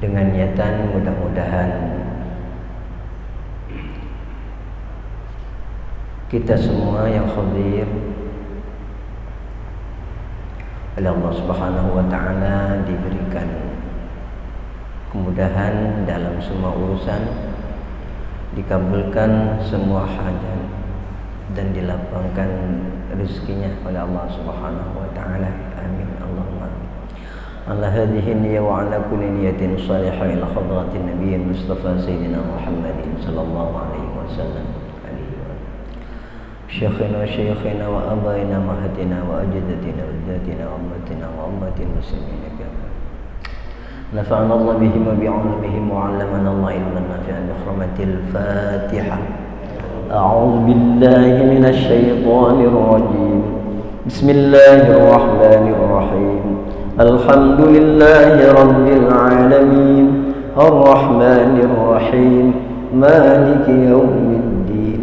dengan niatan mudah-mudahan kita semua yang hadir oleh Allah Subhanahu wa taala diberikan kemudahan dalam semua urusan, dikabulkan semua hajat dan dilapangkan rezekinya oleh Allah Subhanahu wa taala. Amin Allahumma. Ala hadhihi niyyah wa ala kulli niyatin salihah ila hadratin nabiyyin Mustafa Sayyidina Muhammadin sallallahu alaihi wasallam. Syekhina wa syekhina wa abaina mahatina wa ajdatina wa addatina wa ummatina wa ummatil muslimin kafah. Nafa'ana Allah bihim wa bi'ulumihim wa 'allamana Allah ilman nafi'an bi hurmatil Fatihah. A'udzu billahi minasy syaithanir rajim. Bismillahirrahmanirrahim. Alhamdulillahi rabbil alamin. Arrahmanir rahim. Maliki yaumiddin.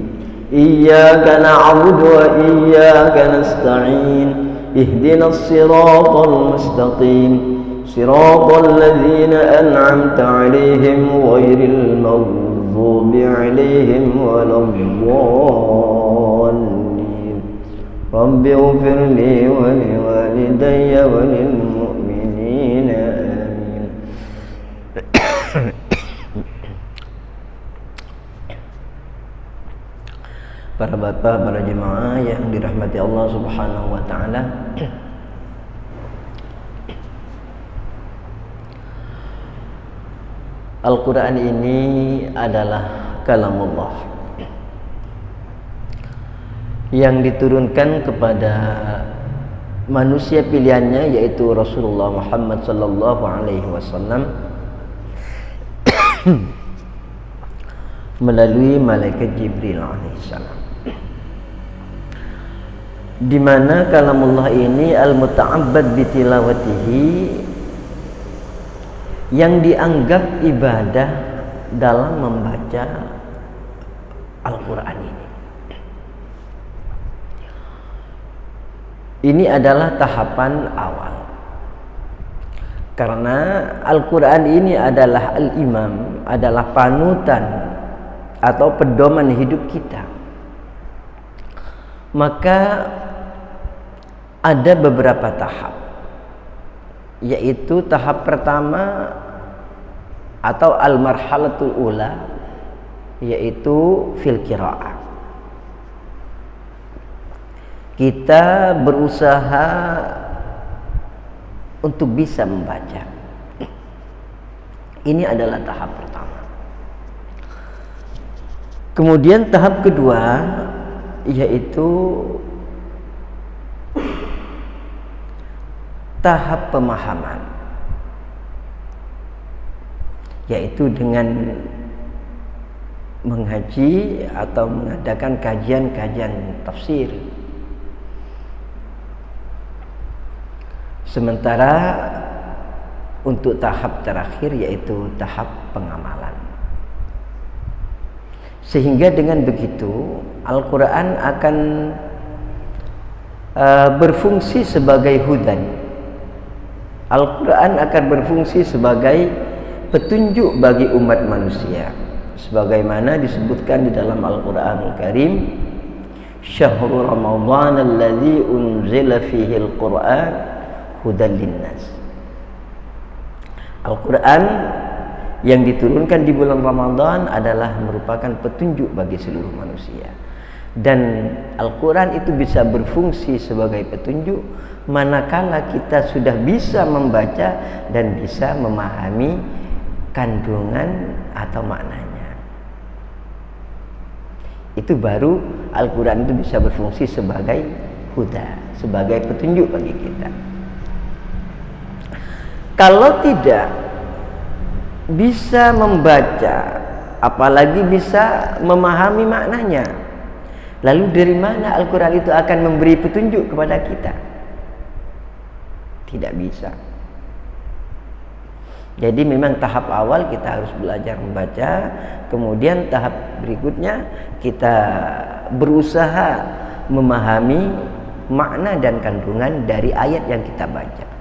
Iyyaka na'budu wa iyyaka nasta'in. Ihdinas siratal mustaqim. Siratal ladzina an'amta 'alaihim ghairil maghdubi 'alaihim waladdallin. Rabbi ighfir li wa liwalidayya wa lil mu'minina amin. Para bapak, para jemaah yang dirahmati Allah Subhanahu wa taala. Al-Quran ini adalah kalamullah yang diturunkan kepada manusia pilihannya, yaitu Rasulullah Muhammad sallallahu alaihi wasallam melalui malaikat Jibril alaihissalam, di mana kalamullah ini al-muta'abbad bitilawatihi, yang dianggap ibadah dalam membaca Al-Quran ini. Ini adalah tahapan awal, karena Al-Quran ini adalah al-imam, adalah panutan atau pedoman hidup kita. Maka ada beberapa tahap, yaitu tahap pertama atau al-marhalatul ula, yaitu fil qiraah. Kita berusaha untuk bisa membaca. Ini adalah tahap pertama. Kemudian tahap kedua yaitu tahap pemahaman, yaitu dengan menghaji atau mengadakan kajian-kajian tafsir. Sementara untuk tahap terakhir yaitu tahap pengamalan. Sehingga dengan begitu Al-Quran akan berfungsi sebagai hudan. Al-Quran akan berfungsi sebagai petunjuk bagi umat manusia, sebagaimana disebutkan di dalam Al-Quran Al-Karim, Syahrul Ramadhan alladzi unzila fihi al-Quran hudan linnas. Al-Quran yang diturunkan di bulan Ramadan adalah merupakan petunjuk bagi seluruh manusia. Dan Al-Quran itu bisa berfungsi sebagai petunjuk manakala kita sudah bisa membaca dan bisa memahami kandungan atau maknanya. Itu baru Al-Quran itu bisa berfungsi sebagai huda, sebagai petunjuk bagi kita. Kalau tidak bisa membaca, apalagi bisa memahami maknanya, lalu dari mana Al-Quran itu akan memberi petunjuk kepada kita? Tidak bisa. Jadi memang tahap awal kita harus belajar membaca, kemudian tahap berikutnya kita berusaha memahami makna dan kandungan dari ayat yang kita baca.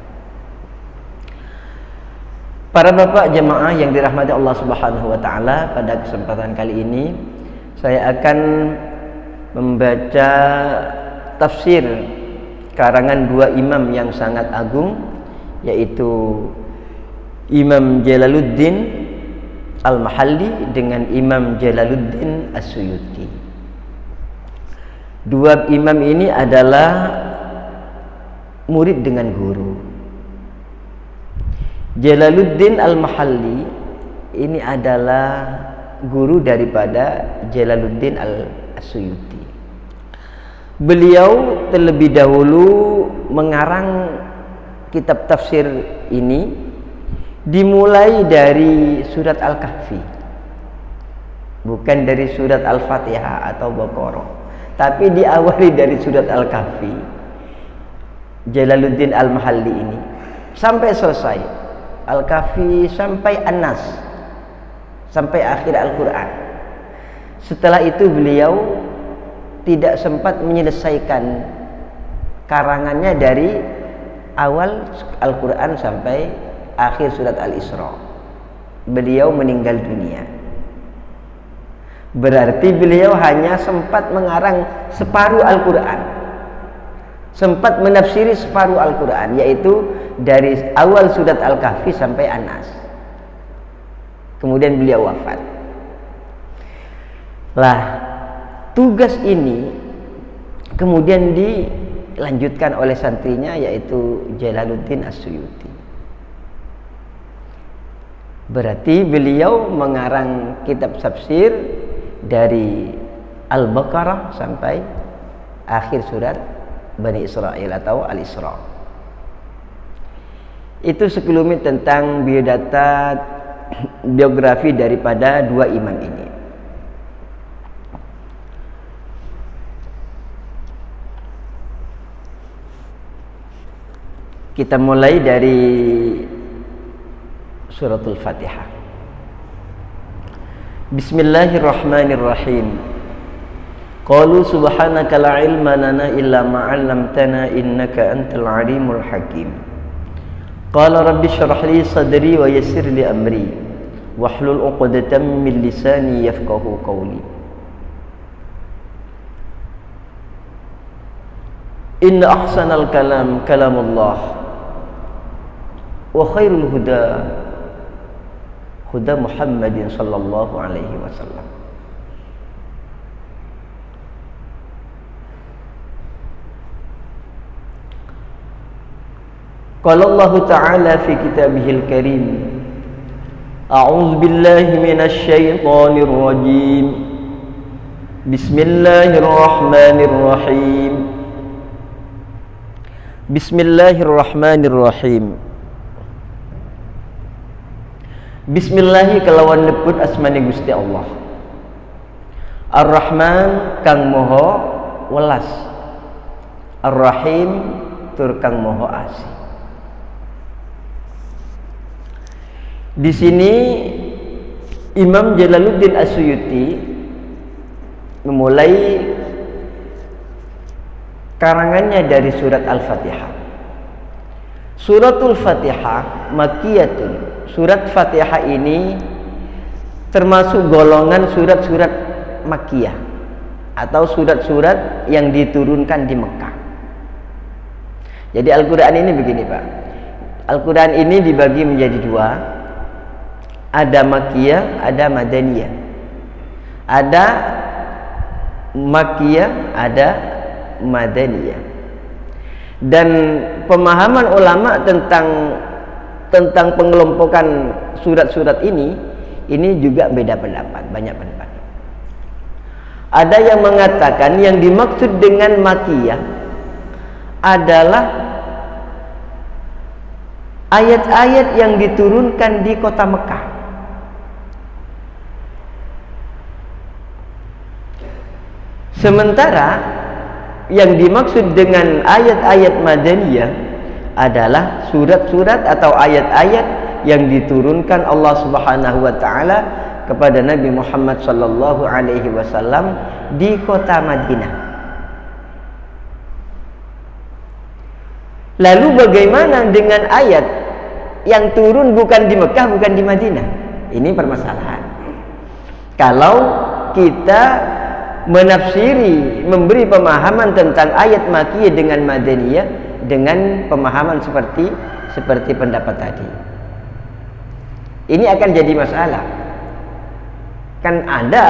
Para bapak jemaah yang dirahmati Allah Subhanahu wa taala, pada kesempatan kali ini saya akan membaca tafsir karangan dua imam yang sangat agung, yaitu Imam Jalaluddin Al-Mahalli dengan Imam Jalaluddin As-Suyuti. Dua imam ini adalah murid dengan guru. Jalaluddin Al-Mahalli ini adalah guru daripada Jalaluddin As-Suyuti. Beliau terlebih dahulu mengarang kitab tafsir ini dimulai dari surat Al-Kahfi, bukan dari surat Al-Fatihah atau Baqarah, tapi diawali dari surat Al-Kahfi. Jalaluddin Al-Mahalli ini sampai selesai Al-Kahfi sampai An-Nas, sampai akhir Al-Quran. Setelah itu beliau tidak sempat menyelesaikan karangannya dari awal Al-Quran sampai akhir surat Al-Isra. Beliau meninggal dunia. Berarti beliau hanya sempat mengarang separuh Al-Quran, sempat menafsiri separuh Al-Quran, yaitu dari awal surat Al-Kahfi sampai An-Nas. Kemudian beliau wafat. Lah, tugas ini kemudian dilanjutkan oleh santrinya, yaitu Jalaluddin As-Suyuti. Berarti beliau mengarang kitab tafsir dari Al-Baqarah sampai akhir surat Bani Israel atau Al-Isra. Itu sekelumit tentang biodata biografi daripada dua imam ini. Kita mulai dari suratul Fatihah. Bismillahirrahmanirrahim. Qalu subhanaka la ilma lana illa ma 'allamtana innaka antal alimul hakim. Qala rabbi shrah li sadri wa yassir li amri wahlul 'uqdatam min lisani yafqahu qawli. Inna ahsanal kalam kalamullah wa khairul huda huda Muhammadin sallallahu alaihi wasallam. Qala Allah Ta'ala fi kitabihil karim, A'udzu billahi minasy syaithanir rajim. Bismillahirrahmanirrahim. Bismillahirrahmanirrahim. Bismillahi kelawan nyebut asmane Gusti Allah. Ar-Rahman kang moho welas, Ar-Rahim tur kang moho asih. Di sini Imam Jalaluddin As-Suyuti memulai karangannya dari surat Al-Fatihah. Suratul Fatihah Makkiyatun. Surat Fatihah ini termasuk golongan surat-surat Makkiyah atau surat-surat yang diturunkan di Mekah. Jadi Al-Quran ini begini Pak, Al-Quran ini dibagi menjadi dua, ada Makkiyah, ada Madaniyah. Ada Makkiyah, ada Madaniyah. Dan pemahaman ulama tentang pengelompokan surat-surat ini juga beda pendapat, banyak pendapat. Ada yang mengatakan yang dimaksud dengan Makkiyah adalah ayat-ayat yang diturunkan di kota Mekah. Sementara yang dimaksud dengan ayat-ayat Madaniyah adalah surat-surat atau ayat-ayat yang diturunkan Allah Subhanahu wa taala kepada Nabi Muhammad sallallahu alaihi wasallam di kota Madinah. Lalu bagaimana dengan ayat yang turun bukan di Mekah, bukan di Madinah. Ini permasalahan. Kalau kita menafsiri, memberi pemahaman tentang ayat Makkiyah dengan Madaniyah dengan pemahaman seperti pendapat tadi, ini akan jadi masalah. Kan ada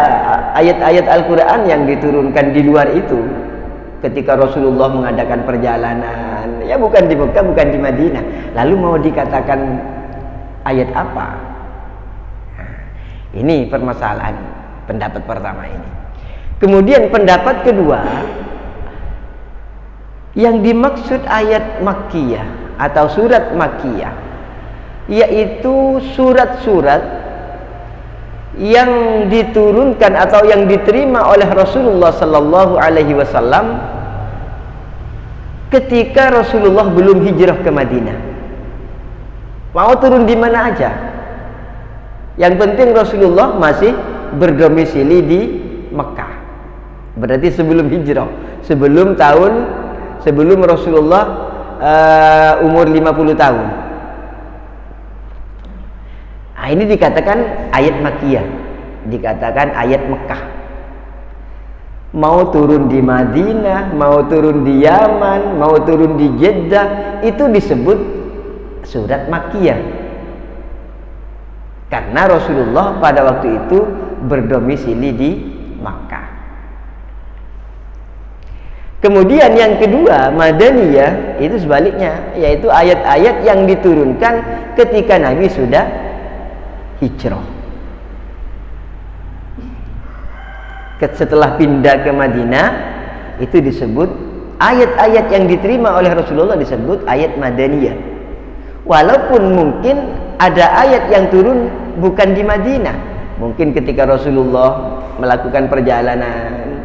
ayat-ayat Al-Quran yang diturunkan di luar itu ketika Rasulullah mengadakan perjalanan, ya bukan di Mekah, bukan di Madinah. Lalu mau dikatakan ayat apa? Ini permasalahan pendapat pertama ini. Kemudian pendapat kedua, yang dimaksud ayat Makkiyah atau surat Makkiyah yaitu surat-surat yang diturunkan atau yang diterima oleh Rasulullah sallallahu alaihi wasallam ketika Rasulullah belum hijrah ke Madinah. Mau turun di mana aja, yang penting Rasulullah masih berdomisili di Mekah. Berarti sebelum hijrah, sebelum Rasulullah umur 50 tahun. Nah, ini dikatakan ayat Makkiyah, dikatakan ayat Mekah. Mau turun di Madinah, mau turun di Yaman, mau turun di Jeddah, itu disebut surat Makkiyah. Karena Rasulullah pada waktu itu berdomisili di Makkah. Kemudian yang kedua, Madaniyah, itu sebaliknya, yaitu ayat-ayat yang diturunkan ketika Nabi sudah hijrah. Setelah pindah ke Madinah, itu disebut ayat-ayat yang diterima oleh Rasulullah disebut ayat Madaniyah. Walaupun mungkin ada ayat yang turun bukan di Madinah, mungkin ketika Rasulullah melakukan perjalanan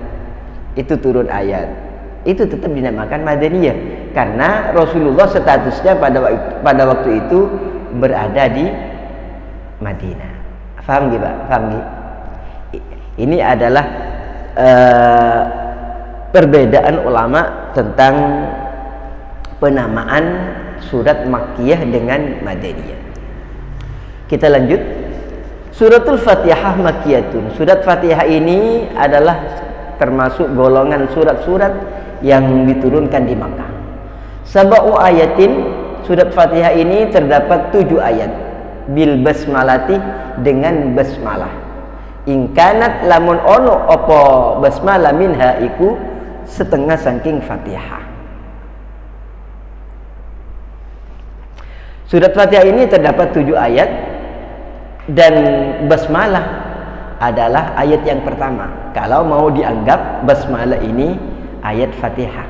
itu turun ayat, itu tetap dinamakan Madaniyah karena Rasulullah statusnya pada waktu itu berada di Madinah. Faham nggih, Pak? Faham nggih? Ini adalah perbedaan ulama tentang penamaan surat Makkiyah dengan Madaniyah. Kita lanjut. Suratul Fatihah Makkiyatun. Surat Fatihah ini adalah termasuk golongan surat-surat yang diturunkan di Makkah. Sab'u ayatin, surat Fatihah ini terdapat 7 ayat bil basmalati, dengan basmalah. Ingkanat lamun ono opo basmalah minha iku setengah saking Fatihah. Surat Fatihah ini terdapat 7 ayat dan basmalah adalah ayat yang pertama. Kalau mau dianggap basmalah ini ayat Fatihah.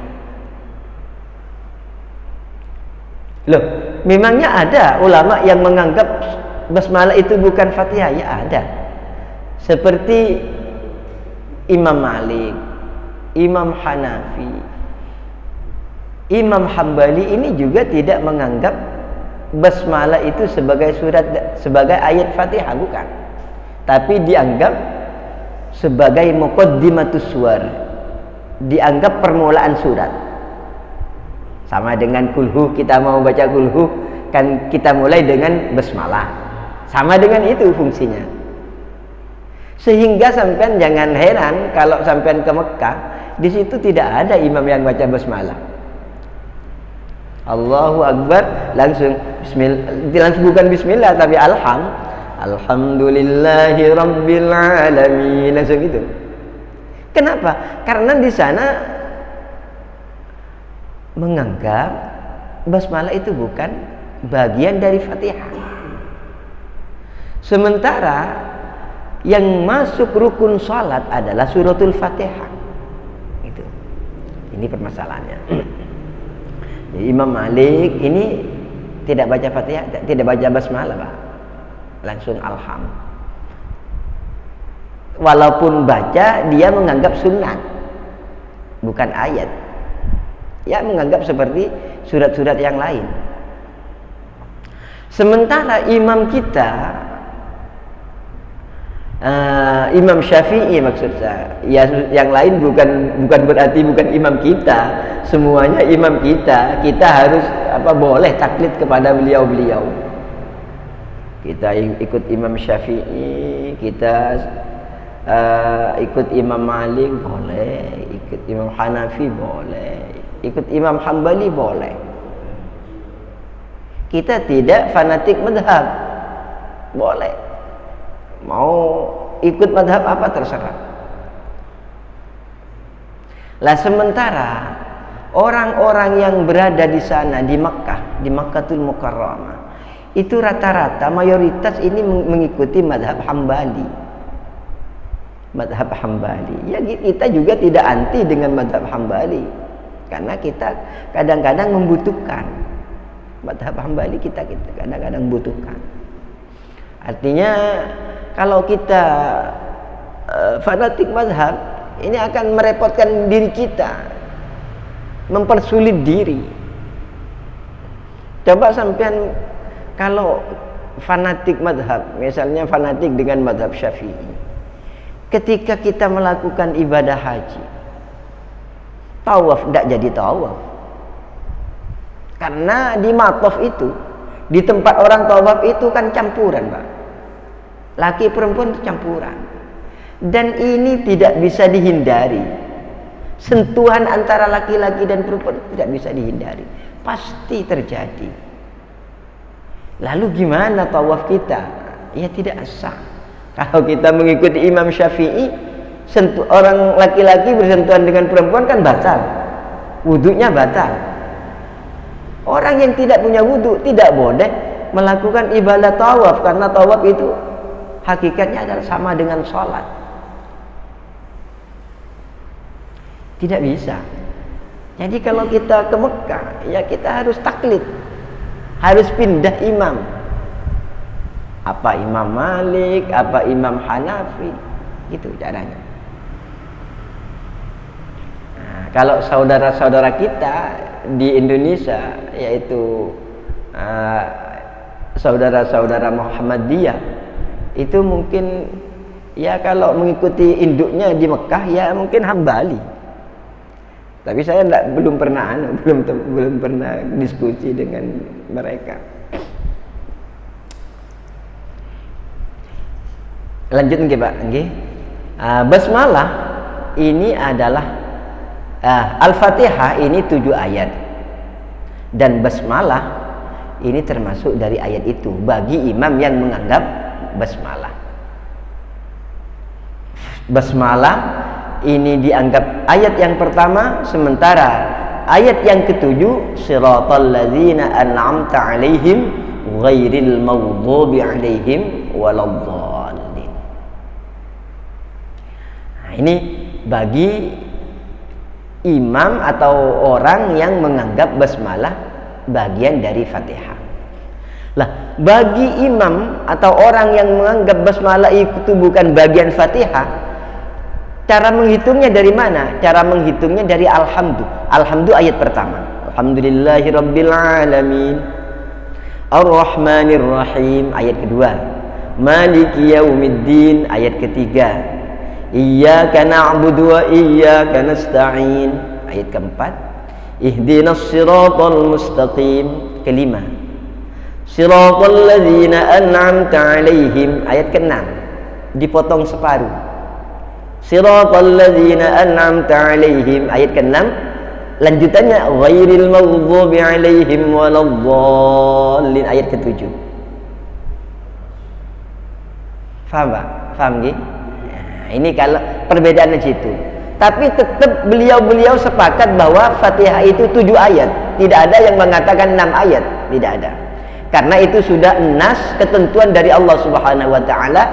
Loh, memangnya ada ulama yang menganggap basmalah itu bukan Fatihah? Ya ada. Seperti Imam Malik, Imam Hanafi, Imam Hambali ini juga tidak menganggap basmalah itu sebagai ayat Fatihah, bukan. Tapi dianggap sebagai muqaddimatus suwar, dianggap permulaan surat. Sama dengan kulhu, kita mau baca kulhu kan kita mulai dengan basmalah. Sama dengan itu fungsinya. Sehingga sampean jangan heran kalau sampean ke Mekah, di situ tidak ada imam yang baca basmalah. Allahu Akbar langsung bukan bismillah tapi alhamdulillahi rabbil alamin, langsung itu. Kenapa? Karena di sana menganggap basmalah itu bukan bagian dari Fatihah. Sementara yang masuk rukun salat adalah suratul Fatihah. Itu. Ini permasalahannya. Jadi Imam Malik ini tidak baca Fatihah, tidak baca basmalah, Pak. Langsung alham. Walaupun baca, dia menganggap sunnah, bukan ayat. Ya menganggap seperti surat-surat yang lain. Sementara imam kita, Imam Syafi'i maksud saya, ya yang lain bukan berarti bukan imam kita, semuanya imam kita. Kita harus boleh taklid kepada beliau-beliau. Kita ikut Imam Syafi'i, kita ikut Imam Malik boleh, ikut Imam Hanafi boleh, ikut Imam Hambali boleh. Kita tidak fanatik madhab, boleh. Mau ikut madhab apa terserah. Lah sementara orang-orang yang berada di sana di Makkah, di Makkahul Mukarramah, itu rata-rata mayoritas ini mengikuti madhab Hambali. Madhab Hambali. Ya kita juga tidak anti dengan madhab Hambali, karena kita kadang-kadang membutuhkan madhab Hambali, kita kadang-kadang membutuhkan. Artinya kalau kita fanatik madhab, ini akan merepotkan diri kita, mempersulit diri. Coba sampean kalau fanatik madhab, misalnya fanatik dengan madhab Syafi'i, ketika kita melakukan ibadah haji, tawaf tidak jadi tawaf, karena di mataf itu, di tempat orang tawaf itu kan campuran, Pak. Laki perempuan itu campuran, dan ini tidak bisa dihindari. Sentuhan antara laki-laki dan perempuan tidak bisa dihindari, pasti terjadi. Lalu gimana tawaf kita? Ya tidak sah. Kalau kita mengikuti Imam Syafi'i, orang laki-laki bersentuhan dengan perempuan kan batal, wudunya batal. Orang yang tidak punya wudu tidak boleh melakukan ibadah tawaf, karena tawaf itu hakikatnya adalah sama dengan sholat. Tidak bisa. Jadi kalau kita ke Mekah, ya kita harus taklid, harus pindah imam. Apa Imam Malik, apa Imam Hanafi, gitu caranya. Nah, kalau saudara-saudara kita di Indonesia, yaitu saudara-saudara Muhammadiyah, itu mungkin ya kalau mengikuti induknya di Mekah ya mungkin Hambali. Tapi saya belum pernah diskusi dengan mereka. Lanjut nggih Pak, nggih. Basmalah ini adalah Al-Fatihah ini 7 ayat. Dan basmalah ini termasuk dari ayat itu bagi imam yang menganggap basmalah. Basmalah ini dianggap ayat yang pertama, sementara ayat yang ke-7 siratal ladzina an'amta 'alaihim ghairil maghdubi 'alaihim waladdallin. Nah, ini bagi imam atau orang yang menganggap basmalah bagian dari Fatihah. Lah, bagi imam atau orang yang menganggap basmalah itu bukan bagian Fatihah, cara menghitungnya dari mana? Cara menghitungnya dari alhamdu. Alhamdu ayat pertama. Alhamdulillahirabbil alamin. Ar-Rahmanir Rahim ayat kedua. Maliki yaumiddin ayat ketiga. Iyyaka na'budu wa iyyaka nasta'in ayat keempat. Ihdinas siratal mustaqim kelima. Siratal ladzina an'amta 'alaihim ayat keenam. Dipotong separuh. Siratal ladzina an'amta 'alaihim ayat ke-6, lanjutannya ghairil maghdubi 'alaihim waladdallin ayat ke-7. Faham Pak? Faham nggih? Nah, ini kalau perbedaannya situ. Tapi tetap beliau-beliau sepakat bahwa Fatihah itu 7 ayat. Tidak ada yang mengatakan 6 ayat, tidak ada. Karena itu sudah nas ketentuan dari Allah Subhanahu wa taala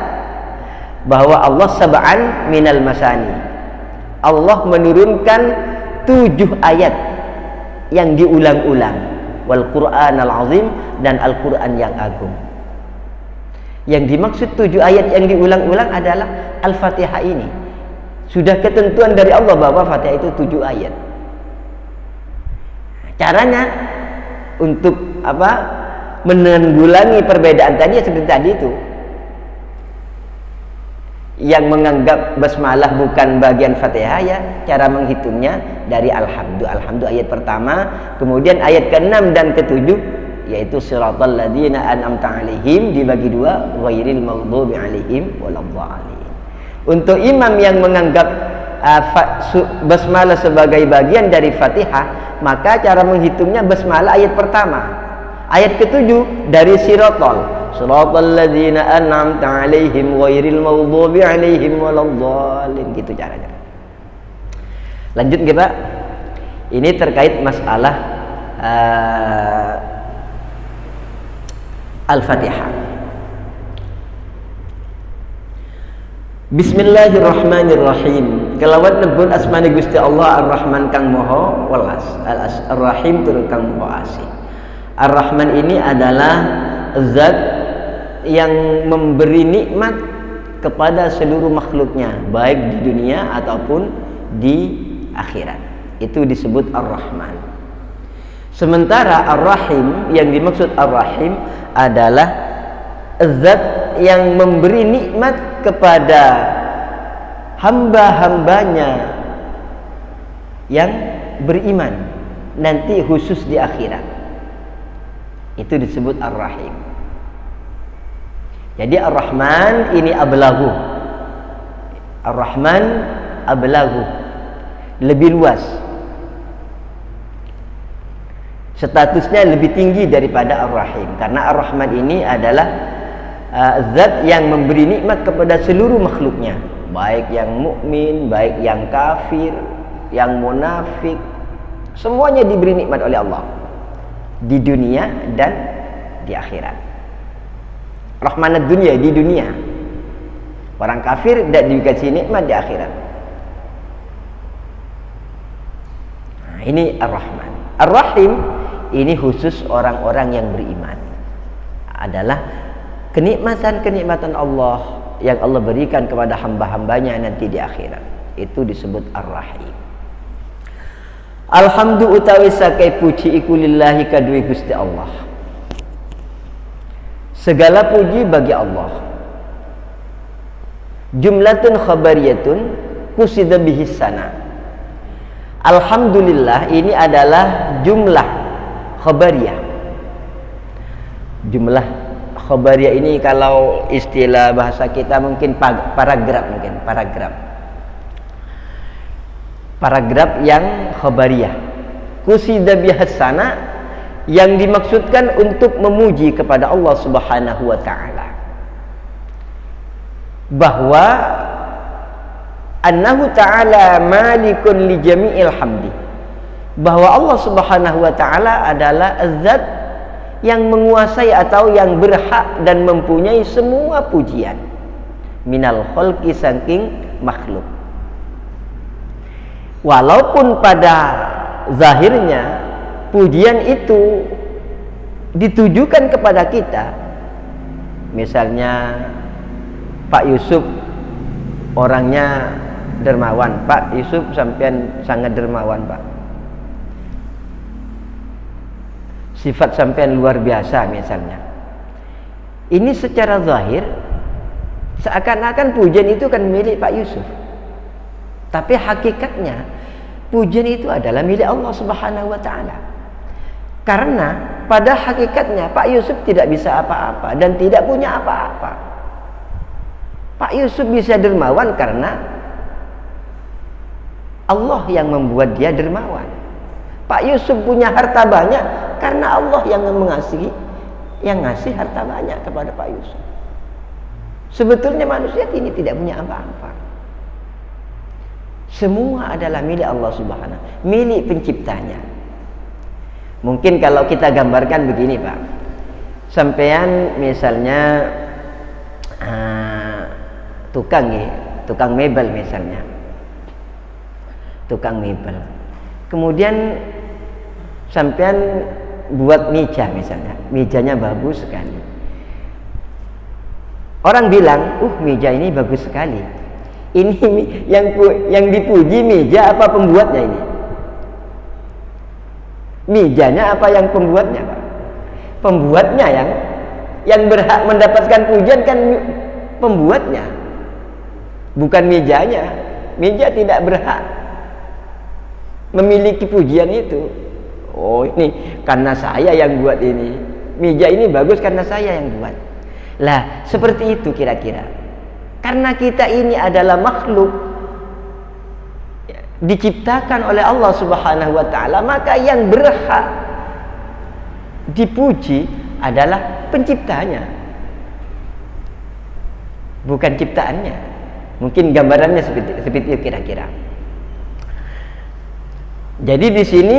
bahwa Allah sab'an minal masani. Allah menurunkan 7 ayat yang diulang-ulang. Wal Qur'anal azim, dan Al-Qur'an yang agung. Yang dimaksud 7 ayat yang diulang-ulang adalah Al-Fatihah ini. Sudah ketentuan dari Allah bahwa Fatihah itu 7 ayat. Caranya untuk apa? Menanggulangi perbedaan tadi seperti tadi itu. Yang menganggap basmalah bukan bagian Fatihah, ya cara menghitungnya dari alhamdu. Alhamdu ayat pertama, kemudian ayat ke-6 dan ke-7 yaitu siratal ladzina an'amta 'alaihim dibagi dua, ghairil maghdubi 'alaihim waladhdallin. Untuk imam yang menganggap basmalah sebagai bagian dari Fatihah, maka cara menghitungnya basmalah ayat pertama. Ayat ke-7 dari siratal ladzina an'amta 'alaihim ghairil maghdubi 'alaihim waladhdallin, gitu caranya. Lanjut nggih, Pak. Ini terkait masalah Al-Fatihah. Bismillahirrahmanirrahim. Kelawat nebun asmani Gusti Allah Ar-Rahman kang Maha Welas, Ar-Rahim tur kang Maha Asih. Ar-Rahman ini adalah zat yang memberi nikmat kepada seluruh makhluknya, baik di dunia ataupun di akhirat. Itu disebut Ar-Rahman. Sementara Ar-Rahim, yang dimaksud Ar-Rahim adalah zat yang memberi nikmat kepada hamba-hambanya yang beriman nanti khusus di akhirat. Itu disebut Ar-Rahim. Jadi Ar-Rahman ini ablaghu. Ar-Rahman ablaghu, lebih luas. Statusnya lebih tinggi daripada Ar-Rahim, karena Ar-Rahman ini adalah zat yang memberi nikmat kepada seluruh makhluknya, baik yang mukmin, baik yang kafir, yang munafik, semuanya diberi nikmat oleh Allah di dunia dan di akhirat. Rahmanad dunia, di dunia. Orang kafir tidak dikasih nikmat di akhirat. Nah, ini Ar-Rahman. Ar-Rahim ini khusus orang-orang yang beriman, adalah kenikmatan-kenikmatan Allah yang Allah berikan kepada hamba-hambanya nanti di akhirat. Itu disebut Ar-Rahim. Alhamdu utawi sakai puji iku lillahi kadui Gusti Allah. Segala puji bagi Allah. Jumlatun khabariyatun kusida bihi sana. Alhamdulillah ini adalah jumlah khabariyah. Jumlah khabariyah ini kalau istilah bahasa kita mungkin paragraf, paragraf yang khabariyah. Kusida bihasana, yang dimaksudkan untuk memuji kepada Allah Subhanahu wa taala, bahwa annahu ta'ala malikun li jami'il hamdi, bahwa Allah Subhanahu wa taala adalah zat yang menguasai atau yang berhak dan mempunyai semua pujian, minal khalqi, saking makhluk. Walaupun pada zahirnya pujian itu ditujukan kepada kita, misalnya Pak Yusuf orangnya dermawan, Pak Yusuf sampean sangat dermawan, Pak, sifat sampean luar biasa misalnya. Ini secara zahir seakan-akan pujian itu kan milik Pak Yusuf, tapi hakikatnya pujian itu adalah milik Allah Subhanahu wa taala. Karena pada hakikatnya Pak Yusuf tidak bisa apa-apa dan tidak punya apa-apa. Pak Yusuf bisa dermawan karena Allah yang membuat dia dermawan. Pak Yusuf punya harta banyak karena Allah yang mengasihi, yang ngasih harta banyak kepada Pak Yusuf. Sebetulnya manusia ini tidak punya apa-apa. Semua adalah milik Allah Subhanahu, milik penciptanya. Mungkin kalau kita gambarkan begini, Pak, sampean misalnya tukang mebel misalnya, tukang mebel, kemudian sampean buat meja misalnya, mejanya bagus sekali. Orang bilang, meja ini bagus sekali. Ini yang dipuji meja apa pembuatnya ini? Mejanya apa yang pembuatnya, Pak? Pembuatnya yang berhak mendapatkan pujian kan pembuatnya, bukan mejanya. Meja tidak berhak memiliki pujian itu. Oh, ini karena saya yang buat ini. Meja ini bagus karena saya yang buat. Lah, seperti itu kira-kira. Karena kita ini adalah makhluk diciptakan oleh Allah Subhanahu wa taala, maka yang berhak dipuji adalah penciptanya, bukan ciptaannya. Mungkin gambarannya seperti itu kira-kira. Jadi di sini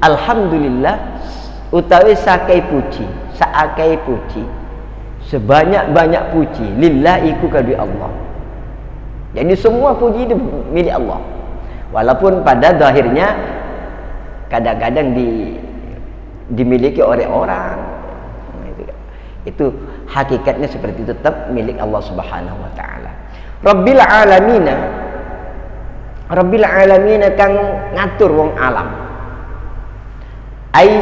alhamdulillah utawi sakai puji, sebanyak-banyak puji lillahi ku kadui Allah. Jadi semua puji itu milik Allah. Walaupun pada zahirnya kadang-kadang dimiliki oleh orang. Itu hakikatnya seperti itu, tetap milik Allah Subhanahu wa taala. Rabbil alamin kang ngatur wong alam. Ai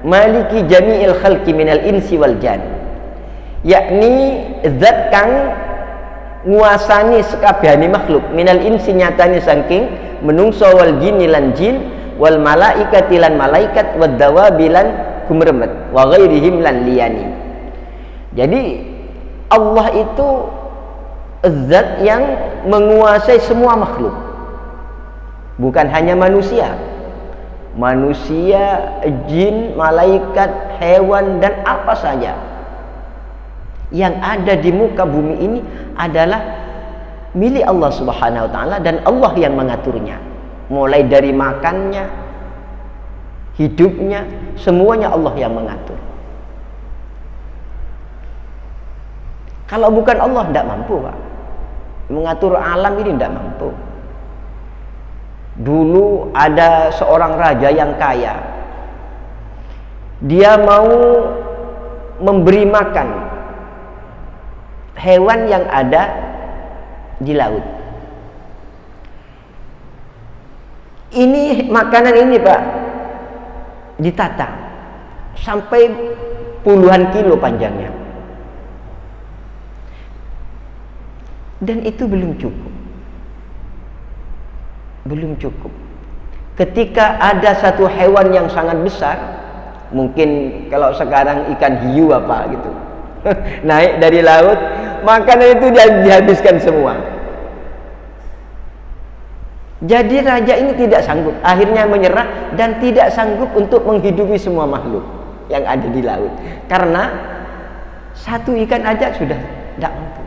maliki jami'il khalqi minal insi wal jan. Yakni zat kang nguasani sekabehane makhluk minal insi nyatane saking menungso wal jinni lan jin wal malaikati lan malaikat wad dawabi lan gumremet wa ghairihim lan liyani. Jadi Allah itu zat yang menguasai semua makhluk, bukan hanya manusia, jin, malaikat, hewan dan apa saja yang ada di muka bumi ini adalah milik Allah Subhanahu wa taala, dan Allah yang mengaturnya. Mulai dari makannya, hidupnya, semuanya Allah yang mengatur. Kalau bukan Allah tidak mampu, Pak. Mengatur alam ini tidak mampu. Dulu ada seorang raja yang kaya. Dia mau memberi makan hewan yang ada di laut. Ini makanan ini, Pak, ditata sampai puluhan kilo panjangnya. Dan itu belum cukup. Belum cukup. Ketika ada satu hewan yang sangat besar, mungkin kalau sekarang ikan hiu apa gitu, naik dari laut, makanan itu dihabiskan semua. Jadi raja ini tidak sanggup, akhirnya menyerah dan tidak sanggup untuk menghidupi semua makhluk yang ada di laut, karena satu ikan aja sudah tidak mampu,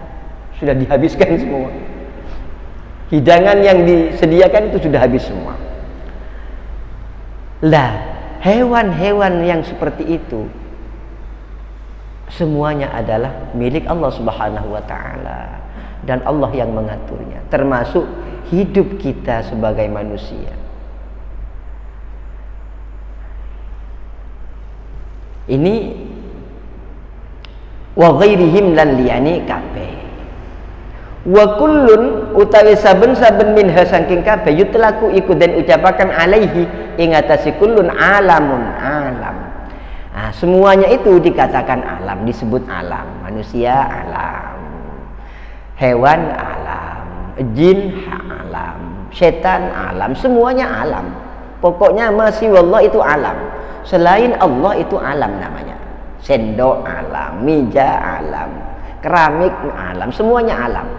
sudah dihabiskan semua. Hidangan yang disediakan itu sudah habis semua. Lah, hewan-hewan yang seperti itu semuanya adalah milik Allah Subhanahu wa taala, dan Allah yang mengaturnya, termasuk hidup kita sebagai manusia. Ini wa ghairihim lan liyani kabeh. Wa kullun utawi saben-saben minha saking kabeh yutlaku iku den ucapaken alaihi ing atase kullun alamun alam. Nah, semuanya itu dikatakan alam, disebut alam. Manusia alam, hewan alam, jin alam, setan alam, semuanya alam. Pokoknya masih wallah itu alam. Selain Allah itu alam namanya. Sendok alam, meja alam, keramik alam, semuanya alam.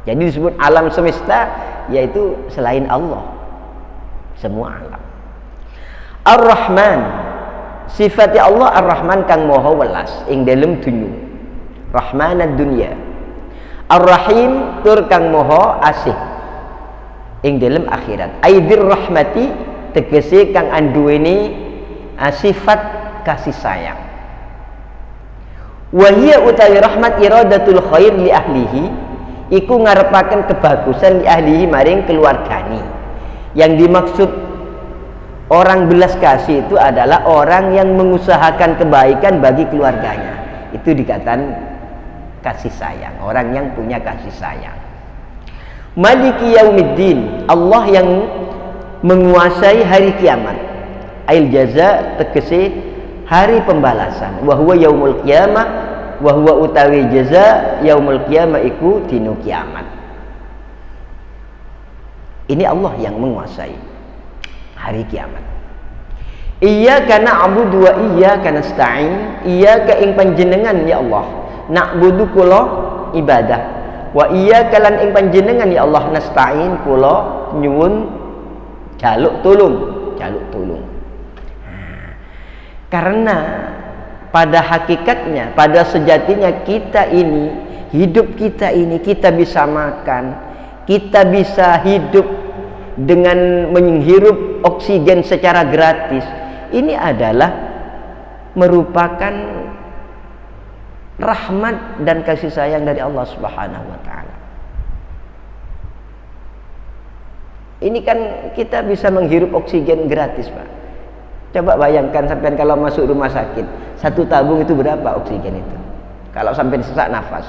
Jadi disebut alam semesta, yaitu selain Allah, semua alam. Ar-Rahman, sifatnya Allah Ar-Rahman kang maha welas ing dalem dunya, Rahmanad dunya. Ar-Rahim tur kang maha asih ing dalem akhirat. Aidir rahmati tegese kang anduweni sifat kasih sayang. Wa hiya utawi rahmat iradatul khair li ahlihi, iku ngarepaken kebagusan li ahlihi maring keluargani. Yang dimaksud orang belas kasih itu adalah orang yang mengusahakan kebaikan bagi keluarganya. Itu dikatakan kasih sayang, orang yang punya kasih sayang. Maliki yaumiddin, Allah yang menguasai hari kiamat. Ail jaza tegese hari pembalasan. Wa huwa yaumul qiyamah, wa huwa utawi jaza yaumul qiyamah iku dino kiamat. Ini Allah yang menguasai hari kiamat. Iyyaka na'budu wa iyyaka nasta'in. Iyyaka ing panjenengan ya Allah na'budu kula ibadah, wa iyyaka lan ing panjenengan ya Allah nasta'in kula nyuwun jaluk tulung. Karena pada hakikatnya, pada sejatinya kita ini, hidup kita ini, kita bisa makan, kita bisa hidup dengan menghirup oksigen secara gratis. Ini adalah merupakan rahmat dan kasih sayang dari Allah Subhanahu wa taala. Ini kan kita bisa menghirup oksigen gratis, Pak. Coba bayangkan sampean kalau masuk rumah sakit, satu tabung itu berapa oksigen itu? Kalau sampai sesak nafas.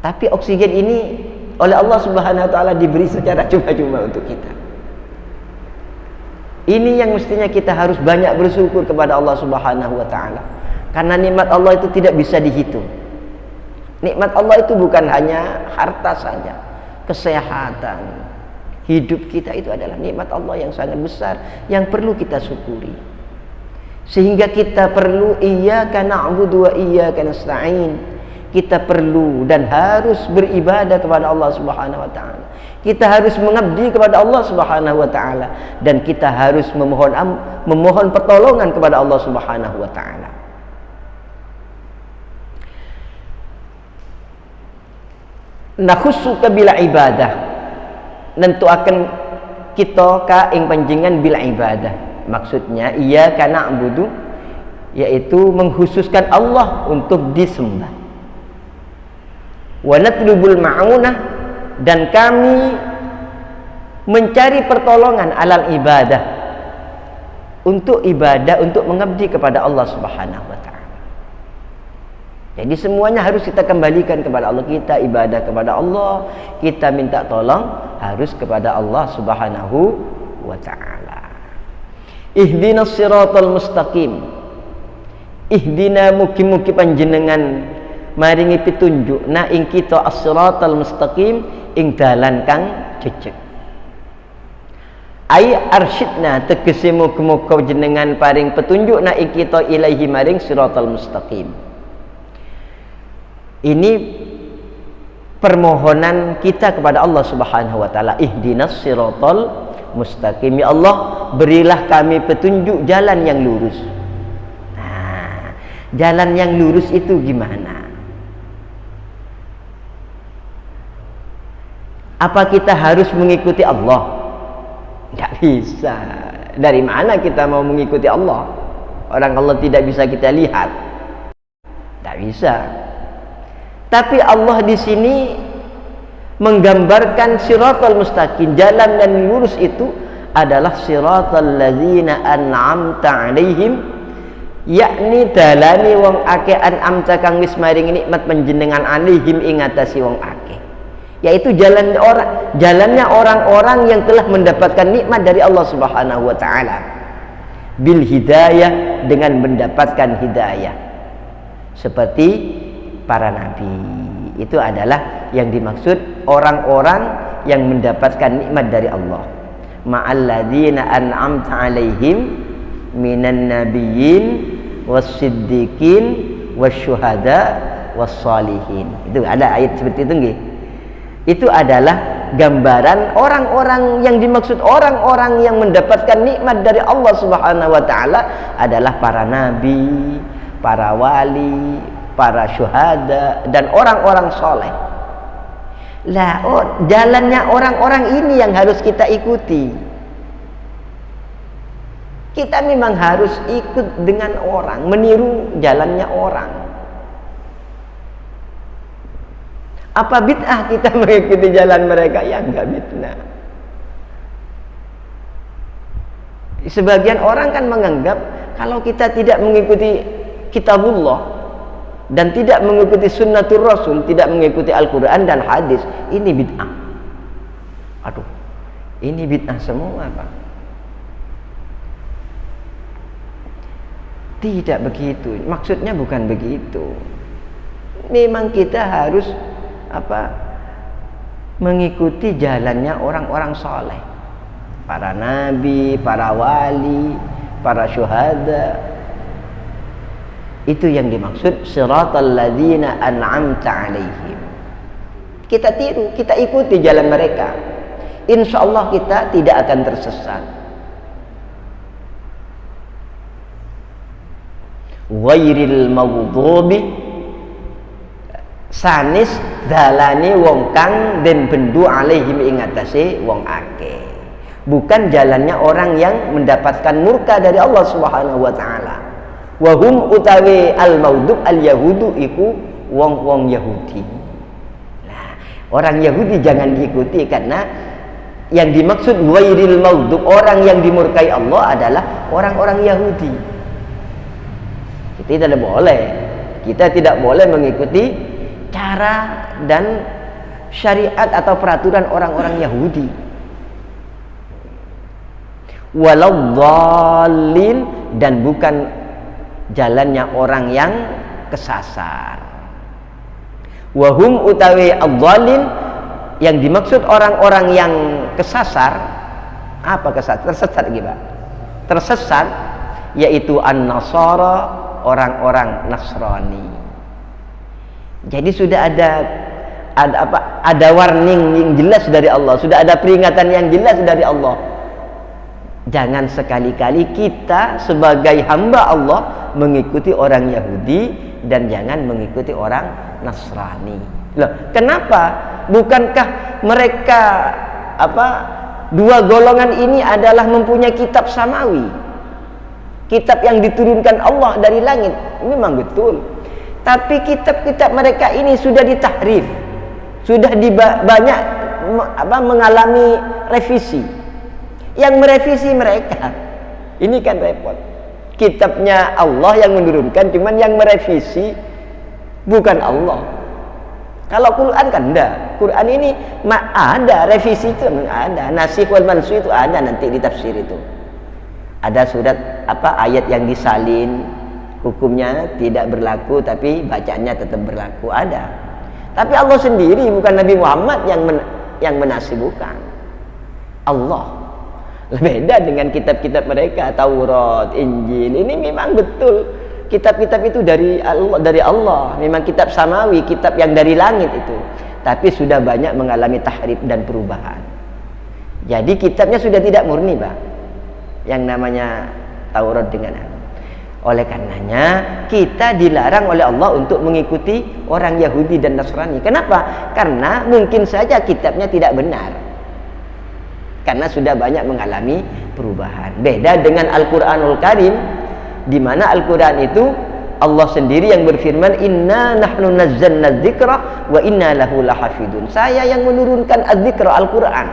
Tapi oksigen ini oleh Allah Subhanahu wa taala diberi secara cuma-cuma untuk kita. Ini yang mestinya kita harus banyak bersyukur kepada Allah Subhanahu wa taala. Karena nikmat Allah itu tidak bisa dihitung. Nikmat Allah itu bukan hanya harta saja, kesehatan. Hidup kita itu adalah nikmat Allah yang sangat besar yang perlu kita syukuri. Sehingga kita perlu iyyaka na'budu wa iyyaka nasta'in. Kita perlu dan harus beribadah kepada Allah Subhanahu wa taala. Kita harus mengabdi kepada Allah Subhanahu wa taala dan kita harus memohon pertolongan kepada Allah Subhanahu wa taala. Nakhussuka bila ibadah, nentuaken kita ka ing panjenengan bila ibadah. Maksudnya iyyaka na'budu, yaitu mengkhususkan Allah untuk disembah. Wa natlubul ma'unah, dan kami mencari pertolongan alal ibadah, untuk ibadah, untuk mengabdi kepada Allah Subhanahu wa taala. Jadi semuanya harus kita kembalikan kepada Allah. Kita ibadah kepada Allah, kita minta tolong harus kepada Allah Subhanahu wa taala. Ihdinas siratal mustaqim. Ihdina mugi-mugi panjenengan maringi pitunjuk na ing kita as-siratal mustaqim, ing dalan kang jejeg. Ai arsyidna, tegese muga-muga jenengan paring petunjuk na ing kita ilaihi maring siratal mustaqim. Ini permohonan kita kepada Allah Subhanahu wa taala. Ihdinas siratal mustaqim, ya Allah berilah kami petunjuk jalan yang lurus. Nah, jalan yang lurus itu gimana? Apa kita harus mengikuti Allah? Tidak bisa. Dari mana kita mau mengikuti Allah? Orang Allah tidak bisa kita lihat. Tidak bisa. Tapi Allah di sini menggambarkan siratal mustaqim, jalan yang lurus itu adalah siratal ladzina an'amta 'alaihim, yakni dalane wong akeh an'amta kang wis maring nikmat panjenengan 'alaihim ing atase wong akeh. Yaitu jalannya orang-orang yang telah mendapatkan nikmat dari Allah Subhanahu wa taala. Bil hidayah, dengan mendapatkan hidayah. Seperti para nabi, itu adalah yang dimaksud orang-orang yang mendapatkan nikmat dari Allah. Ma'alladzina an'amta 'alaihim minan nabiyyin was-siddiqin wasyuhada was-shalihin. Itu ada ayat seperti itu nggih. Itu adalah gambaran orang-orang yang dimaksud, orang-orang yang mendapatkan nikmat dari Allah Subhanahu wa taala adalah para nabi, para wali, para syuhada, dan orang-orang soleh. Lah, jalannya orang-orang ini yang harus kita ikuti. Kita memang harus ikut dengan orang, meniru jalannya orang. Apa bid'ah kita mengikuti jalan mereka? Ya enggak bid'ah. Sebagian orang kan menganggap kalau kita tidak mengikuti kitabullah dan tidak mengikuti sunnatul rasul, tidak mengikuti Al-Quran dan hadis, ini bid'ah. Aduh, ini bid'ah semua, Pak. Tidak begitu, maksudnya bukan begitu. Memang kita harus mengikuti jalannya orang-orang soleh, para nabi, para wali, para syuhada. Itu yang dimaksud siratal ladzina an'amta alaihim. Kita tiru, kita ikuti jalan mereka. Insya Allah kita tidak akan tersesat. Ghairil maghdubi sanis dalane wong kang den bendu alaihim ing atase wong akeh. Bukan jalannya orang yang mendapatkan murka dari Allah Subhanahu wa taala. Wa hum utawi al maudub al yahudu iku wong-wong Yahudi. Nah, orang Yahudi jangan diikuti, karena yang dimaksud ghairil maudub, orang yang dimurkai Allah adalah orang-orang Yahudi. Kita tidak boleh mengikuti cara dan syariat atau peraturan orang-orang Yahudi. Walau dhalin, dan bukan jalannya orang yang kesasar. Wahum utawi adh-dhalin, yang dimaksud orang-orang yang kesasar. Apa kesasar? Tersesat lagi, Pak. Tersesat yaitu an-nasara, orang-orang Nasrani. Jadi sudah ada warning yang jelas dari Allah, sudah ada peringatan yang jelas dari Allah. Jangan sekali-kali kita sebagai hamba Allah mengikuti orang Yahudi dan jangan mengikuti orang Nasrani. Loh, kenapa? Bukankah mereka dua golongan ini adalah mempunyai kitab samawi, kitab yang diturunkan Allah dari langit? Memang betul. Tapi kitab-kitab mereka ini sudah ditahrif, sudah banyak mengalami revisi. Yang merevisi mereka ini kan repot. Kitabnya Allah yang menurunkan, cuman yang merevisi bukan Allah. Kalau Quran kan enggak. Quran ini ada revisi, itu ada. Nasikh wal mansukh itu ada nanti di tafsir itu. Ada surat ayat yang disalin, hukumnya tidak berlaku tapi bacaannya tetap berlaku, ada. Tapi Allah sendiri, bukan Nabi Muhammad yang menasih, bukan. Allah. Beda dengan kitab-kitab mereka, Taurat, Injil. Ini memang betul kitab-kitab itu dari Allah, memang kitab samawi, kitab yang dari langit itu. Tapi sudah banyak mengalami tahrif dan perubahan. Jadi kitabnya sudah tidak murni, Pak. Yang namanya Taurat dengan oleh karenanya kita dilarang oleh Allah untuk mengikuti orang Yahudi dan Nasrani. Kenapa? Karena mungkin saja kitabnya tidak benar. Karena sudah banyak mengalami perubahan. Beda dengan Al-Quranul Karim, di mana Al-Quran itu Allah sendiri yang berfirman, Inna nahnu nazzalna dzikra wa inna lahu lahafidun. Saya yang menurunkan az-dzikra, Al-Quran.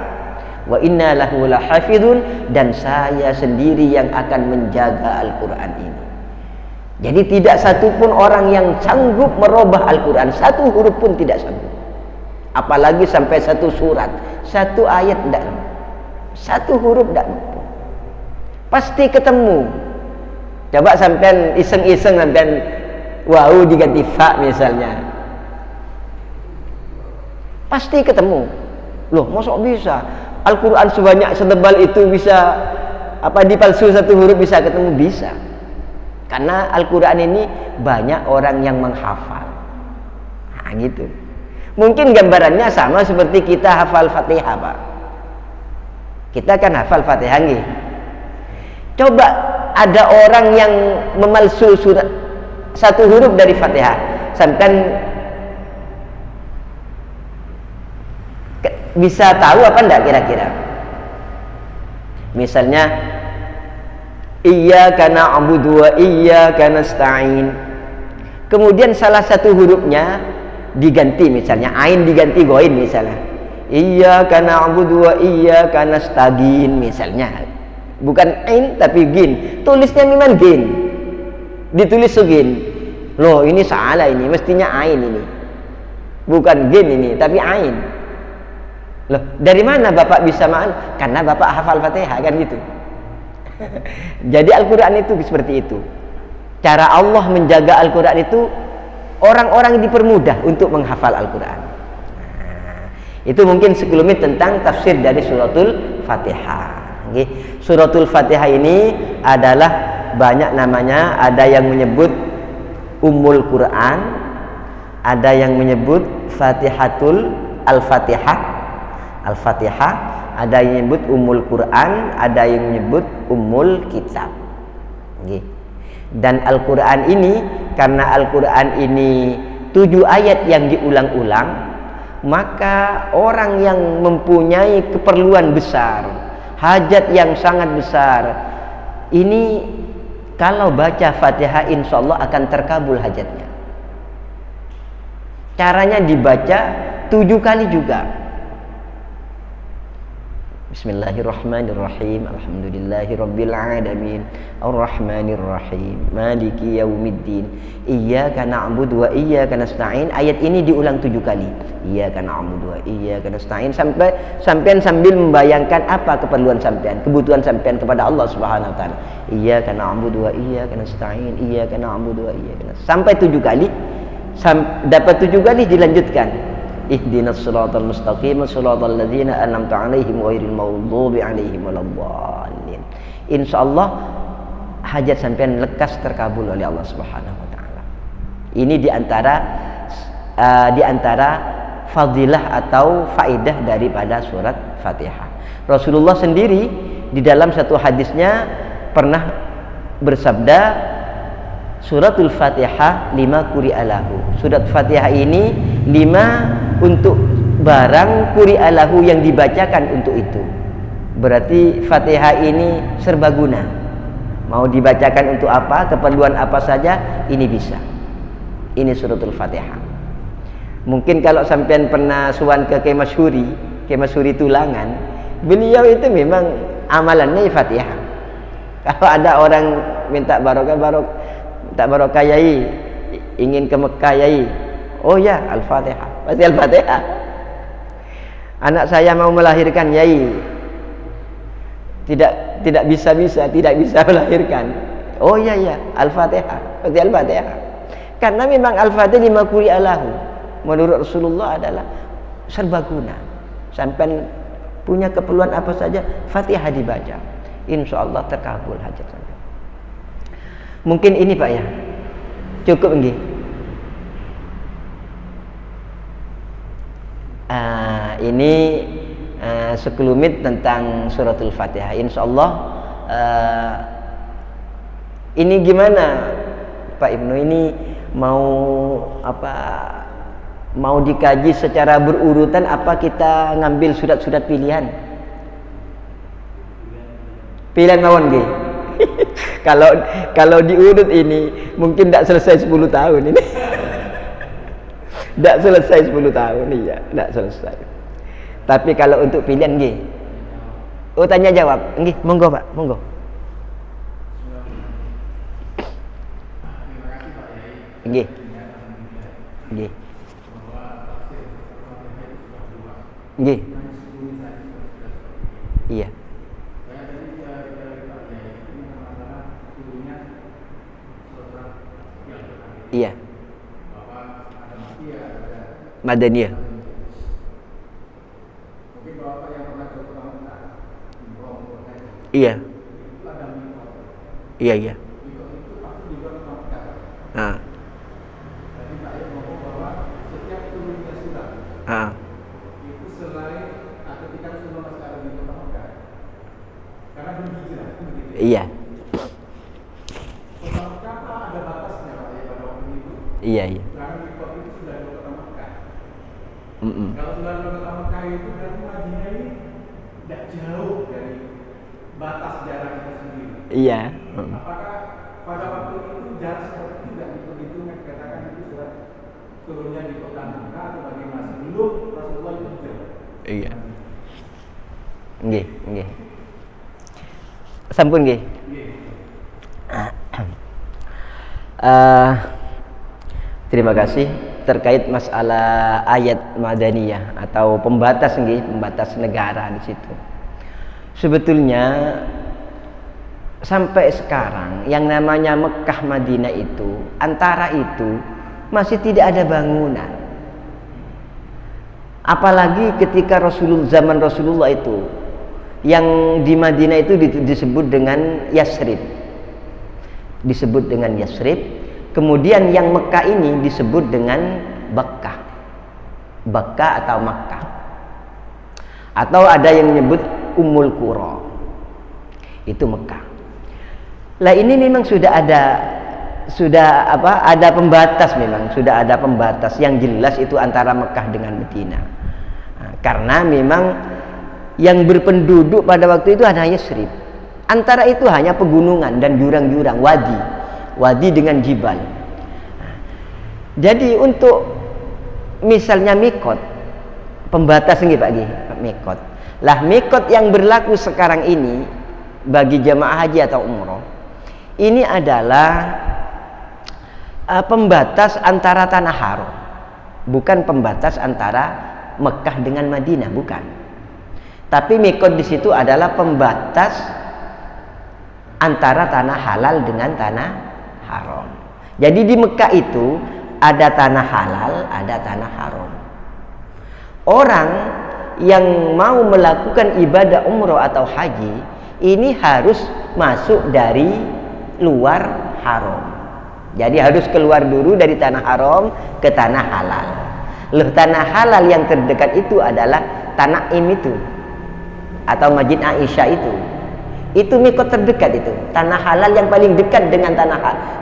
Wa inna lahu lahafidun, dan saya sendiri yang akan menjaga Al-Quran ini. Jadi tidak satupun orang yang sanggup merubah Al-Quran, satu huruf pun tidak sanggup. Apalagi sampai satu surat, satu ayat tidak. Satu huruf tidak mampu. Pasti ketemu. Coba sampean iseng-iseng sampean wau diganti fa misalnya. Pasti ketemu. Loh, masa bisa? Al-Quran sebanyak setebal itu bisa dipalsu satu huruf bisa ketemu? Bisa. Karena Al-Quran ini banyak orang yang menghafal. Nah, gitu. Mungkin gambarannya sama seperti kita hafal Fatihah, Pak. Kita kan hafal Fatihah nggih. Coba ada orang yang memalsu surat satu huruf dari Fatihah, sampai bisa tahu apa enggak kira-kira? Misalnya iyyaka na'budu wa iyyaka nasta'in. Kemudian salah satu hurufnya diganti, misalnya ain diganti goin misalnya. Iyyaka na'budu wa iyyaka nasta'in misalnya. Bukan ain tapi gin. Tulisnya memang gin. Ditulis segin. Loh, ini salah, ini mestinya ain ini. Bukan gin ini, tapi ain. Loh, dari mana Bapak bisa ma'an? Karena Bapak hafal Fatihah kan gitu. Jadi Al-Quran itu seperti itu. Cara Allah menjaga Al-Quran itu, orang-orang dipermudah untuk menghafal Al-Quran. Itu mungkin sekelumit tentang tafsir dari suratul Fatihah. Suratul Fatihah ini adalah banyak namanya, ada yang menyebut Ummul Quran, ada yang menyebut Fatihatul Al-Fatihah, Al-Fatihah, ada yang menyebut Ummul Quran, ada yang menyebut Ummul Kitab. Dan Al-Quran ini, karena Al-Quran ini 7 ayat yang diulang-ulang, maka orang yang mempunyai keperluan besar, hajat yang sangat besar, ini kalau baca Fatihah insya Allah akan terkabul hajatnya. Caranya dibaca 7 kali juga. Bismillahirrahmanirrahim. Alhamdulillahirabbil alamin. Arrahmanirrahim. Maliki yaumiddin. Iyyaka na'budu wa iyyaka nasta'in. Ayat ini diulang 7 kali. Iyyaka na'budu wa iyyaka nasta'in, sampai sampean sambil membayangkan apa keperluan sampean, kebutuhan sampean kepada Allah Subhanahu wa taala. Iyyaka na'budu wa iyyaka nasta'in. Iyyaka na'budu wa iyyaka nasta'in. Sampai 7 kali. Dapat 7 kali dilanjutkan. Ihdinas siratal mustaqim siratal ladzina an'amta 'alaihim ghairil maghdubi 'alaihim waladdallin. Insyaallah hajat sampean lekas terkabul oleh Allah Subhanahu wa taala. Ini di antara fadilah atau faidah daripada surat Fatihah. Rasulullah sendiri di dalam satu hadisnya pernah bersabda, suratul Fatihah 5 quri'alahu. Surat Fatihah ini 5 untuk barang quri'alahu yang dibacakan untuk itu. Berarti Fatihah ini serbaguna. Mau dibacakan untuk apa, keperluan apa saja, ini bisa. Ini suratul Fatihah. Mungkin kalau sampean pernah suan ke Kiai Masyhuri Tulangan, beliau itu memang amalannya Fatihah. Kalau ada orang minta barokah yai, ingin ke Mekah yai, oh ya Al-Fatihah, pasti Al-Fatihah. Anak saya mau melahirkan yai, tidak bisa melahirkan, oh ya Al-Fatihah, pasti Al-Fatihah. Karena memang Al-Fatihah 5 quri'alahu menurut Rasulullah adalah serbaguna. Sampai punya keperluan apa saja, Fatihah dibaca, insya Allah terkabul hajat sampai. Mungkin ini Pak ya, cukup nggih. Ini sekelumit tentang suratul Fatihah. Insya Allah ini gimana Pak Ibnu, ini mau dikaji secara berurutan apa kita ngambil surat-surat pilihan mawon nggih? Kalau diurut ini mungkin tidak selesai 10 tahun ini. Tidak selesai 10 tahun, iya, tidak selesai. Tapi kalau untuk pilihan nggih. Oh, tanya jawab. Nggih, monggo Pak, monggo. Nggih. Nggih. Nggih. Iya. Iya. Madaniyah. Iya. Iya. Ah. Ah. Iya. Iya. Kalau sudah ke Mekah itu berarti Madinah ini tidak jauh dari batas jarak kita sendiri. Iya. Apakah pada waktu itu jarak seperti itu tidak diperhitungkan, katakan itu sudah turunnya di kota Mekah atau bagaimana sebelum Rasulullah itu jauh? Iya. Nggih. Sampun nggih. Terima kasih. Terkait masalah ayat Madaniyah atau pembatas negara di situ. Sebetulnya sampai sekarang yang namanya Mekah Madinah itu, antara itu masih tidak ada bangunan. Apalagi ketika zaman Rasulullah itu Yang di Madinah itu disebut dengan Yasrib. Disebut dengan Yasrib. Kemudian yang Mekah ini disebut dengan Bakkah. Bakkah atau Makkah. Atau ada yang menyebut Ummul Qura. Itu Mekah. Lah ini memang sudah ada pembatas, memang sudah ada pembatas yang jelas itu antara Mekah dengan Madinah. Nah, karena memang yang berpenduduk pada waktu itu hanya Yasrib. Antara itu hanya pegunungan dan jurang-jurang, wadi dengan jibal. Nah, jadi untuk misalnya mikot, pembatas nggih Pak nggih, mikot. Lah mikot yang berlaku sekarang ini bagi jamaah haji atau umroh, ini adalah pembatas antara tanah haram, bukan pembatas antara Mekah dengan Madinah, bukan. Tapi mikot di situ adalah pembatas antara tanah halal dengan tanah haram. Jadi di Mekah itu ada tanah halal, ada tanah haram. Orang yang mau melakukan ibadah umroh atau haji ini harus masuk dari luar haram. Jadi harus keluar dulu dari tanah haram ke tanah halal. Loh, tanah halal yang terdekat itu adalah Tanah Im itu, atau Masjid Aisyah itu. Itu mikot terdekat itu. Tanah halal yang paling dekat dengan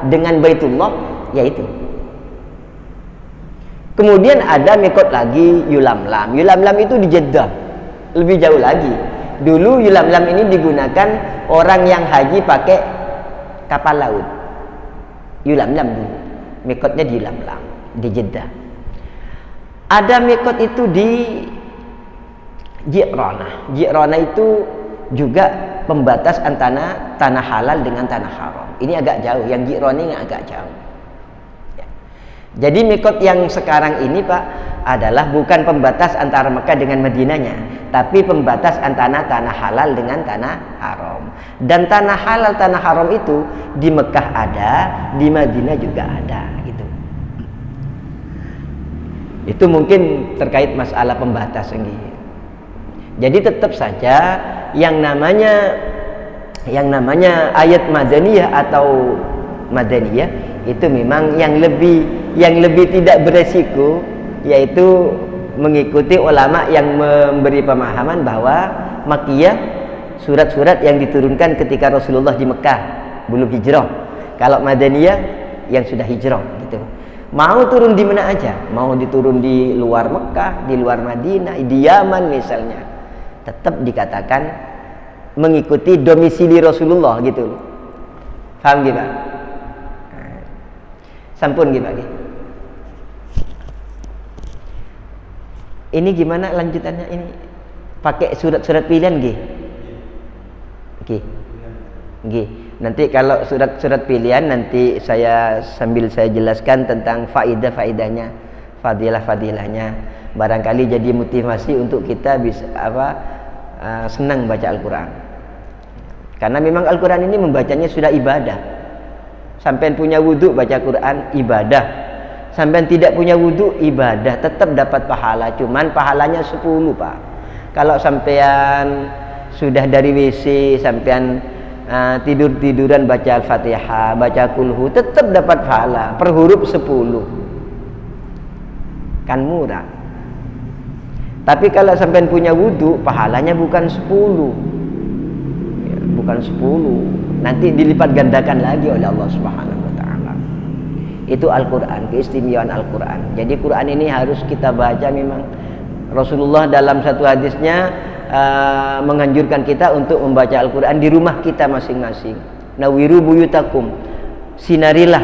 dengan Baitullah yaitu. Kemudian ada mikot lagi Yulamlam. Yulamlam itu di Jeddah, lebih jauh lagi. Dulu Yulamlam ini digunakan orang yang haji pakai kapal laut. Yulamlam dulu. Mikotnya di Yulamlam, di Jeddah. Ada mikot itu di Ji'ranah. Ji'ranah itu juga pembatas antara tanah halal dengan tanah haram. Ini agak jauh, yang Ji'ranah ini agak jauh. Ya. Jadi mikot yang sekarang ini Pak adalah bukan pembatas antara Mekah dengan Madinahnya, tapi pembatas antara tanah halal dengan tanah haram. Dan tanah halal, tanah haram itu di Mekah ada, di Madinah juga ada, gitu. Itu mungkin terkait masalah pembatas ini. Jadi tetap saja yang namanya ayat madaniyah atau madaniyah itu memang yang lebih tidak beresiko, yaitu mengikuti ulama yang memberi pemahaman bahwa Makkiyah surat-surat yang diturunkan ketika Rasulullah di Mekah belum hijrah. Kalau madaniyah yang sudah hijrah, gitu. Mau turun di mana aja, mau diturun di luar Mekah, di luar Madinah, di Yaman misalnya, tetap dikatakan mengikuti domisili Rasulullah, gitu. Paham gitu Pak? Sampun gitu Pak. Ini gimana lanjutannya ini? Pakai surat-surat pilihan nggih? Nggih. Nggih. Nanti kalau surat-surat pilihan nanti sambil saya jelaskan tentang faidah-faidahnya, fadilah-fadilahnya. Barangkali jadi motivasi untuk kita bisa senang baca Al-Qur'an. Karena memang Al-Qur'an ini membacanya sudah ibadah. Sampai punya wudhu baca Quran ibadah. Sampai tidak punya wudhu ibadah, tetap dapat pahala. Cuman pahalanya 10 Pak. Kalau sampean sudah dari WC, sampean tidur-tiduran baca Al-Fatihah, baca Kulhu, tetap dapat pahala per huruf 10. Kan murah. Tapi kalau sampean punya wudhu, pahalanya bukan 10. Ya, bukan 10. Nanti dilipat gandakan lagi oleh Allah Subhanahu wa taala. Itu Al-Qur'an, keistimewaan Al-Qur'an. Jadi Quran ini harus kita baca memang. Rasulullah dalam satu hadisnya menganjurkan kita untuk membaca Al-Qur'an di rumah kita masing-masing. Nawiru buyutakum. Sinarilah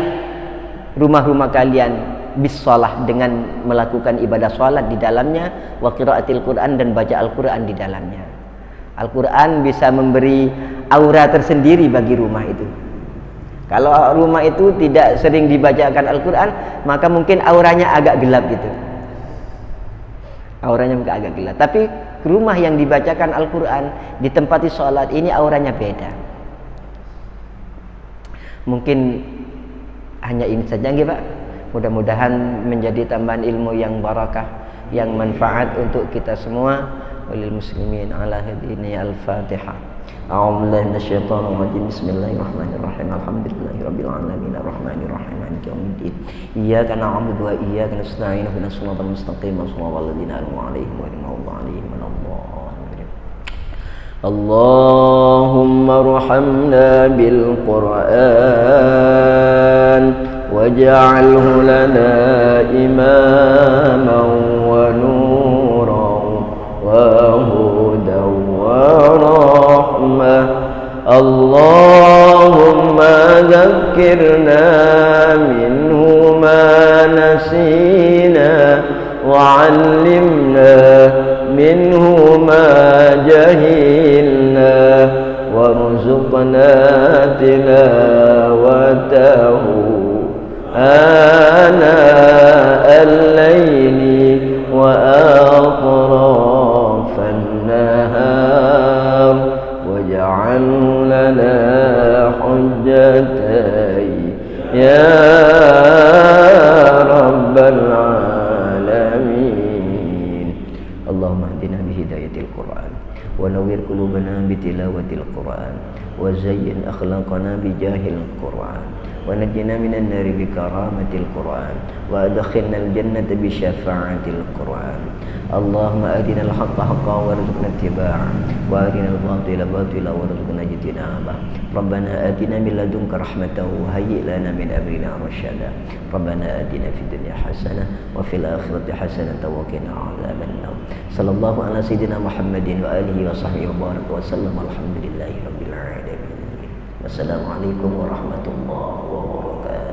rumah-rumah kalian bis-shalah dengan melakukan ibadah salat di dalamnya, wa qiraatil Qur'an, dan baca Al-Qur'an di dalamnya. Al-Qur'an bisa memberi aura tersendiri bagi rumah itu. Kalau rumah itu tidak sering dibacakan Al-Qur'an, maka mungkin auranya agak gelap gitu. Auranya mungkin agak gelap. Tapi rumah yang dibacakan Al-Qur'an, ditempati sholat, ini auranya beda. Mungkin hanya ini saja nggih Pak. Mudah-mudahan menjadi tambahan ilmu yang barakah, yang manfaat untuk kita semua. وللمسلمين على هدينا. الفاتحة. أعوذ بالله من الشيطان الرجيم. بسم الله الرحمن الرحيم. الحمد لله رب العالمين الرحمن الرحيم مالك يوم الدين. إياك نعبد وإياك نستعين اهدنا الصراط المستقيم صراط الذين أنعمت عليهم غير المغضوب عليهم ولا الضالين. اللهم ارحمنا بالقرآن واجعله لنا إماما ونورا وهدى ورحمة. اللهم ذكرنا منه ما نسينا وعلمنا منه ما جهلنا وارزقنا تلاوته آناء الليل وأطراف النهار واجعله لنا حجتين يا رب العالمين. اللهم اهدنا بهداية القرآن ونوّر قلوبنا بتلاوة القرآن وزين أخلاقنا بجاه القرآن ونجنا من النار بكرامة القرآن وأدخلنا الجنة بشفاعة القرآن. اللهم أرنا الحق حقا وارزقنا اتباعه وأرنا الباطل باطلا وارزقنا اجتنابه. ربنا آتنا من لدنك رحمة وهيئ لنا من أمرنا رشدا. ربنا آتنا في الدنيا حسنة وفي الآخرة حسنة وقنا عذاب النار. صلى الله على سيدنا محمد وآله وصحبه وبارك وسلم. الحمد لله رب العالمين. Wassalamualaikum warahmatullahi wabarakatuh.